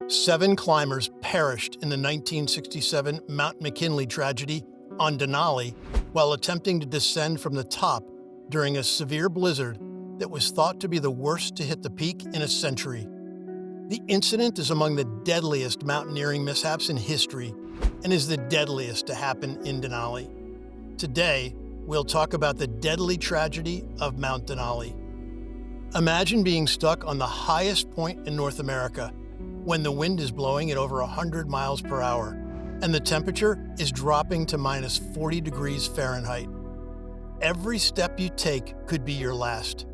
7 climbers perished in the 1967 Mount McKinley tragedy on Denali while attempting to descend from the top during a severe blizzard that was thought to be the worst to hit the peak in a century. The incident is among the deadliest mountaineering mishaps in history and is the deadliest to happen in Denali. Today, we'll talk about the deadly tragedy of Mount Denali. Imagine being stuck on the highest point in North America when the wind is blowing at over 100 miles per hour and the temperature is dropping to minus 40 degrees Fahrenheit. Every step you take could be your last.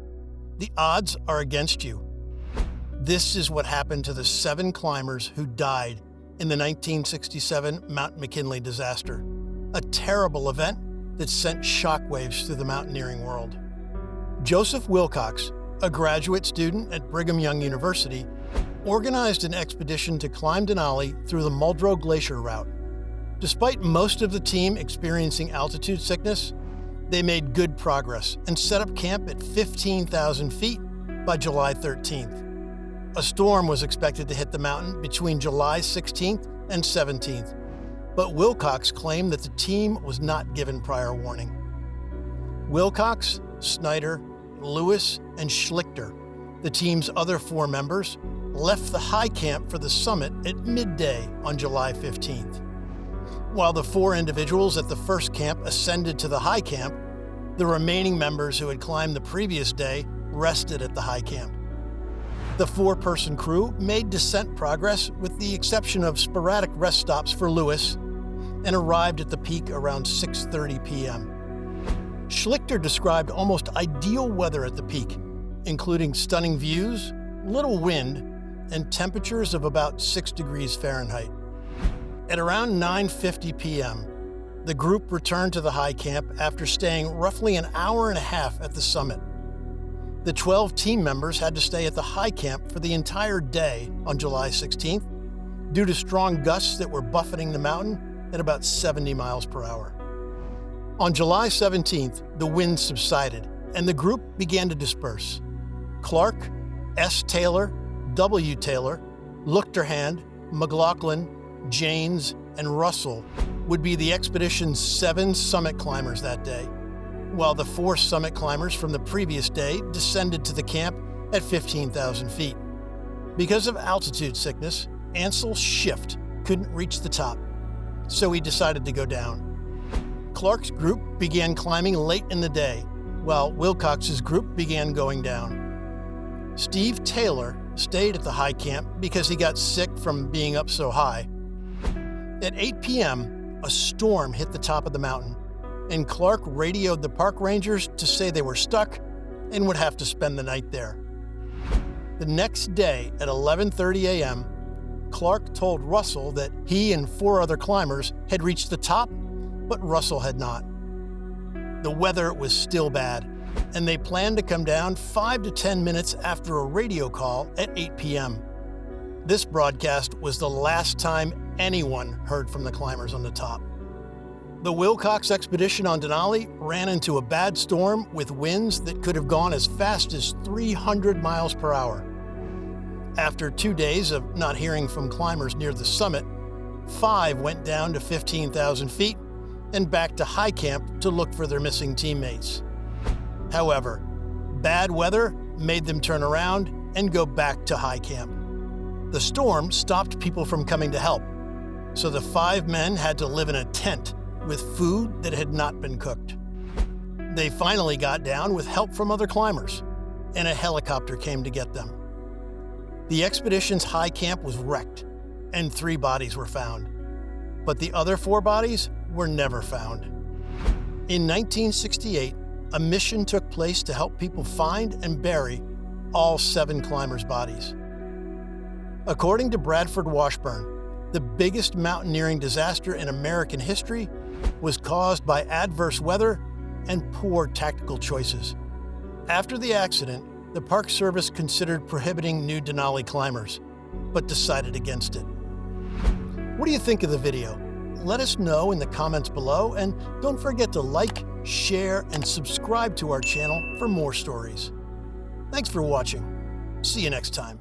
The odds are against you. This is what happened to the 7 climbers who died in the 1967 Mount McKinley disaster, a terrible event that sent shockwaves through the mountaineering world. Joseph Wilcox, a graduate student at Brigham Young University, organized an expedition to climb Denali through the Muldrow Glacier route. Despite most of the team experiencing altitude sickness, they made good progress and set up camp at 15,000 feet by July 13th. A storm was expected to hit the mountain between July 16th and 17th, but Wilcox claimed that the team was not given prior warning. Wilcox, Snyder, Lewis, and Schlichter, the team's other 4 members, left the high camp for the summit at midday on July 15th. While the 4 individuals at the first camp ascended to the high camp, the remaining members who had climbed the previous day rested at the high camp. The 4-person crew made descent progress with the exception of sporadic rest stops for Lewis and arrived at the peak around 6:30 p.m. Schlichter described almost ideal weather at the peak, including stunning views, little wind, and temperatures of about 6 degrees Fahrenheit. At around 9:50 p.m., the group returned to the high camp after staying roughly an hour and a half at the summit. The 12 team members had to stay at the high camp for the entire day on July 16th due to strong gusts that were buffeting the mountain at about 70 miles per hour. On July 17th, the wind subsided and the group began to disperse. Clark, S. Taylor, W. Taylor, Luchterhand, McLaughlin, Janes, and Russell would be the expedition's 7 summit climbers that day, while the 4 summit climbers from the previous day descended to the camp at 15,000 feet. Because of altitude sickness, Ansel's shift couldn't reach the top, so he decided to go down. Clark's group began climbing late in the day, while Wilcox's group began going down. Steve Taylor stayed at the high camp because he got sick from being up so high. At 8 p.m., a storm hit the top of the mountain, and Clark radioed the park rangers to say they were stuck and would have to spend the night there. The next day at 11:30 a.m., Clark told Russell that he and 4 other climbers had reached the top, but Russell had not. The weather was still bad, and they planned to come down 5 to 10 minutes after a radio call at 8 p.m. This broadcast was the last time anyone heard from the climbers on the top. The Wilcox expedition on Denali ran into a bad storm with winds that could have gone as fast as 300 miles per hour. After 2 days of not hearing from climbers near the summit, 5 went down to 15,000 feet and back to high camp to look for their missing teammates. However, bad weather made them turn around and go back to high camp. The storm stopped people from coming to help, so the 5 men had to live in a tent with food that had not been cooked. They finally got down with help from other climbers, and a helicopter came to get them. The expedition's high camp was wrecked, and 3 bodies were found, but the other 4 bodies were never found. In 1968, a mission took place to help people find and bury all 7 climbers' bodies. According to Bradford Washburn, the biggest mountaineering disaster in American history was caused by adverse weather and poor tactical choices. After the accident, the Park Service considered prohibiting new Denali climbers, but decided against it. What do you think of the video? Let us know in the comments below, and don't forget to like, share, and subscribe to our channel for more stories. Thanks for watching. See you next time.